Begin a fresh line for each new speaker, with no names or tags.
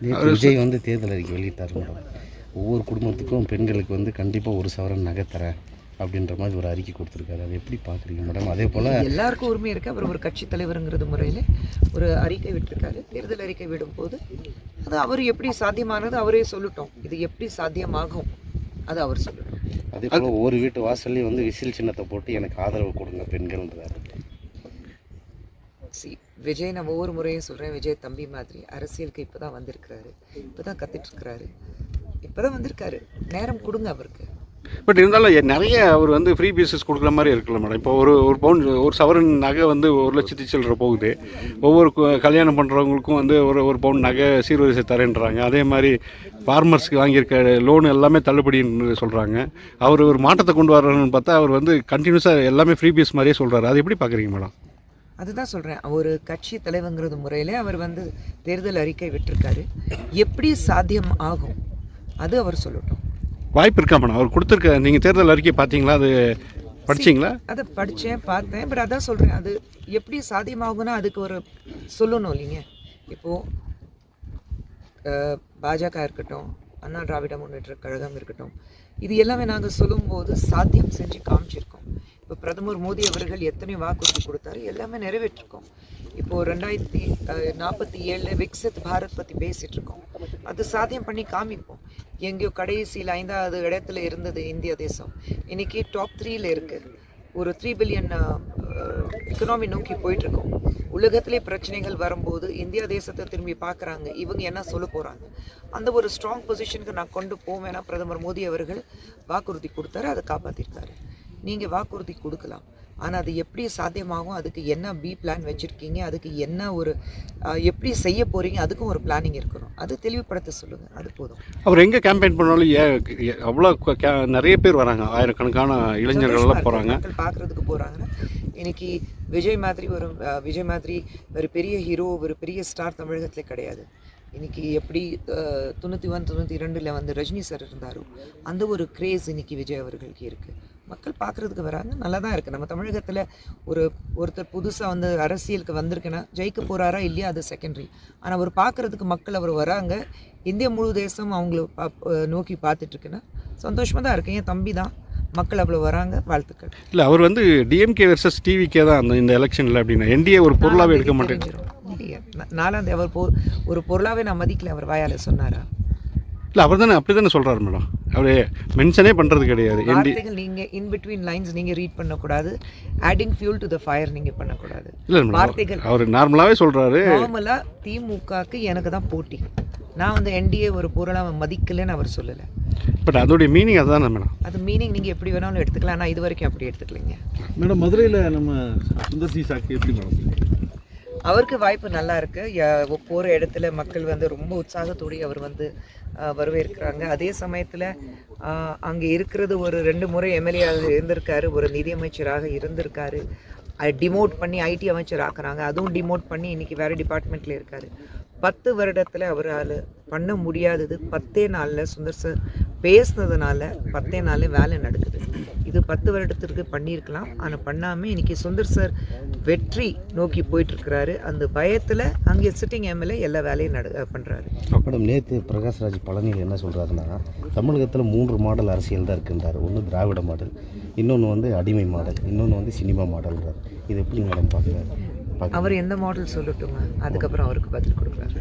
நேற்று விஜய் வந்து தேர்தல் அறிக்கை வெளியிட்டார் மேடம். ஒவ்வொரு குடும்பத்துக்கும் பெண்களுக்கு வந்து கண்டிப்பாக ஒரு சவரன் நகை தரேன் அப்படின்ற மாதிரி ஒரு அறிக்கை கொடுத்துருக்காரு. அதை எப்படி பார்க்குறீங்க மேடம்? அதே போல்
எல்லாருக்கும் உரிமை இருக்குது. அவர் ஒரு கட்சி தலைவருங்கிறது முறையில் ஒரு அறிக்கை விட்டுருக்காரு. தேர்தல் அறிக்கை விடும்போது அது அவர் எப்படி சாத்தியமானது அவரே சொல்லட்டும். இது எப்படி சாத்தியமாகும் அது அவர் சொல்லட்டும்.
அதே போல் ஒவ்வொரு வீட்டு வாசல்லையும் வந்து விசில் சின்னத்தை போட்டு எனக்கு ஆதரவு கொடுங்க பெண்கள்ன்றாரு.
விஜய் நான் ஒவ்வொரு முறையும் சொல்கிறேன், விஜய் தம்பி மாதிரி அரசியலுக்கு இப்போ தான் வந்திருக்கிறாரு, இப்போ தான் கற்றுட்ருக்கிறாரு, இப்போ தான் வந்திருக்காரு. நேரம் கொடுங்க அவருக்கு.
பட் இருந்தாலும் நிறைய அவர் வந்து ஃப்ரீ பீசஸ் கொடுக்குற மாதிரி இருக்குல்ல மேடம். இப்போ ஒரு பவுன் ஒரு சவரன் நகை வந்து 1,00,000 சில்லற போகுது. ஒவ்வொரு கல்யாணம் பண்ணுறவங்களுக்கும் வந்து ஒரு பவுன் நகை சீர்வரிசை தரேன்றாங்க. அதே மாதிரி ஃபார்மர்ஸ்க்கு வாங்கியிருக்க லோனு எல்லாமே தள்ளுபடின்னு சொல்கிறாங்க. அவர் ஒரு மாற்றத்தை கொண்டு வர்றாருன்னு பார்த்தா அவர் வந்து கண்டினியூஸாக எல்லாமே ஃப்ரீ பீஸ் மாதிரியே சொல்கிறாரு. அது எப்படி பார்க்குறீங்க மேடம்?
அதுதான் சொல்கிறேன், ஒரு கட்சி தலைவங்கிறது முறையில் அவர் வந்து தேர்தல் அறிக்கை விட்டிருக்காரு. எப்படி சாத்தியம் ஆகும் அது அவர் சொல்லட்டும்.
வாய்ப்பு இருக்கா மேடம்? அவர் கொடுத்துருக்க நீங்கள் தேர்தல் அறிக்கை பார்த்தீங்களா? அது படிச்சிங்களா?
அதை படித்தேன், பார்த்தேன். பட் அதான் சொல்கிறேன், அது எப்படி சாத்தியமாகும்னா அதுக்கு ஒரு சொல்லணும் இல்லைங்க. இப்போது பாஜக இருக்கட்டும், அண்ணா திராவிட முன்னேற்ற கழகம் இருக்கட்டும், இது எல்லாமே நாங்கள் சொல்லும்போது சாத்தியம் செஞ்சு காமிச்சிருக்கோம். இப்போ பிரதமர் மோடி அவர்கள் எத்தனை வாக்குறுதி கொடுத்தாரு, எல்லாமே நிறைவேற்றிருக்கோம். இப்போது 2047 விக்சித் பாரத் பற்றி பேசிகிட்டு இருக்கோம். அது சாத்தியம் பண்ணி காமிப்போம். எங்கேயோ கடைசியில் 5வது இடத்துல இருந்தது இந்திய தேசம், இன்றைக்கி டாப் 3ல் இருக்குது. ஒரு 3 பில்லியன் எக்கனாமி நோக்கி போயிட்டுருக்கோம். உலகத்திலே பிரச்சனைகள் வரும்போது இந்தியா தேசத்தை திரும்பி பார்க்குறாங்க, இவங்க என்ன சொல்ல போகிறாங்க. அந்த ஒரு ஸ்ட்ராங் பொசிஷனுக்கு நான் கொண்டு போவேன்னா பிரதமர் மோடி அவர்கள் வாக்குறுதி கொடுத்தாரு, அதை காப்பாற்றிருக்காரு. நீங்கள் வாக்குறுதி கொடுக்கலாம், ஆனால் அது எப்படி சாத்தியமாகும், அதுக்கு என்ன பி பிளான் வச்சுருக்கீங்க, அதுக்கு என்ன ஒரு எப்படி செய்ய போகிறீங்க, அதுக்கும் ஒரு பிளானிங் இருக்கணும். அது தெளிவுபடுத்த சொல்லுங்கள், அது போதும்.
அவர் எங்கே கேம்பெயின் பண்ணாலும் அவ்வளோ நிறைய பேர் வராங்க, ஆயிரக்கணக்கான இளைஞர்கள்லாம் போகிறாங்க,
மக்கள் பார்க்குறதுக்கு போகிறாங்கன்னா. இன்றைக்கி விஜய் மாதிரி ஒரு பெரிய ஹீரோ, ஒரு பெரிய ஸ்டார் தமிழகத்தில் கிடையாது. இன்றைக்கி எப்படி 91, 92 வந்து ரஜினி சார் இருந்தாரோ அந்த ஒரு கிரேஸ் இன்றைக்கி விஜய் அவர்களுக்கு இருக்குது. மக்கள் பார்க்குறதுக்கு வராங்க, நல்லா தான் இருக்குது. நம்ம தமிழகத்தில் ஒருத்தர் புதுசாக வந்து அரசியலுக்கு வந்திருக்குன்னா ஜெயிக்க போகிறாரா இல்லையா அது செகண்டரி. ஆனால் அவர் பார்க்குறதுக்கு மக்கள் அவர் வராங்க. இந்தியா முழு தேசம் அவங்கள நோக்கி பார்த்துட்ருக்குன்னா சந்தோஷமாக தான் இருக்குது. என் தம்பி தான், மக்கள் அவ்வளோ வராங்க, வாழ்த்துக்கள்.
இல்லை, அவர் வந்து டிஎம்கே வெர்சஸ் டிவிகே தான் இந்த எலெக்ஷனில் அப்படின்னா என்டிஏ ஒரு பொருளாகவே எடுக்க மாட்டேன்.
நாலாம் அவர் ஒரு பொருளாகவே நான் மதிக்கல, அவர் வாயால் சொன்னாரா?
இல்லை, அவர் தானே அப்படி தானே சொல்கிறார் மேடம். அவர் மென்ஷனே பண்ணுறது கிடையாது.
வார்த்தைகள் நீங்கள் இன் பிட்வீன் லைன்ஸ் நீங்கள் ரீட் பண்ணக்கூடாது. Adding fuel to the fire நீங்கள் பண்ணக்கூடாது.
இல்லை,
வார்த்தைகள்
அவர் நார்மலாகவே சொல்கிறாரு.
நார்மலாக திமுகவுக்கு எனக்கு தான் போட்டி, நான் வந்து என்டிஏ ஒரு பொருளாக மதிக்கலைன்னு அவர் சொல்லலை.
பட் அதோடைய மீனிங் அதுதானே மேடம்?
அது மீனிங் நீங்கள் எப்படி வேணாலும் எடுத்துக்கலாம், ஆனால் இது வரைக்கும் அப்படி எடுத்துக்கலைங்க
மேடம். மதுரையில் நம்ம சுந்தர் சி சாக்கு எப்படி மேடம்?
அவருக்கு வாய்ப்பு நல்லா இருக்குது. போகிற இடத்துல மக்கள் வந்து ரொம்ப உற்சாகத்தோடு அவர் வந்து வரவேற்கிறாங்க. அதே சமயத்தில் அங்கே இருக்கிறது ஒரு 2 முறை எம்எல்ஏவாக இருந்திருக்காரு, ஒரு நிதியமைச்சராக இருந்திருக்காரு. டிமோட் பண்ணி ஐடி அமைச்சர் ஆக்குறாங்க, அதுவும் டிமோட் பண்ணி இன்றைக்கி வேறு டிபார்ட்மெண்ட்டில் இருக்கார். 10 வருடத்தில் அவரால் பண்ண முடியாதது 10 நாளில் சுந்தர் சார் பேசுனதுனால 10 நாளில் வேலை நடக்குது. இது 10 வருடத்திற்கு பண்ணியிருக்கலாம், ஆனால் பண்ணாமல் இன்றைக்கி சுந்தர் சார் வெற்றி நோக்கி போயிட்டுருக்கிறாரு. அந்த பயத்தில் அங்கே சிட்டிங் எம்எல்ஏ எல்லா வேலையும் பண்ணுறாரு.
மேடம், நேற்று பிரகாஷ்ராஜ் பழனியில் என்ன சொல்கிறாருன்னா, தமிழகத்தில் 3 மாடல் அரசியல் தான் இருக்குன்றார். ஒன்று திராவிட மாடல், இன்னொன்று வந்து அடிமை மாடல், இன்னொன்று வந்து சினிமா மாடல்ன்றார். இது எப்படி மேடம் பார்க்குறாரு?
அவர் எந்த மாடல் சொல்லட்டுங்க, அதுக்கப்புறம் அவருக்கு பதில் கொடுக்குறாரு.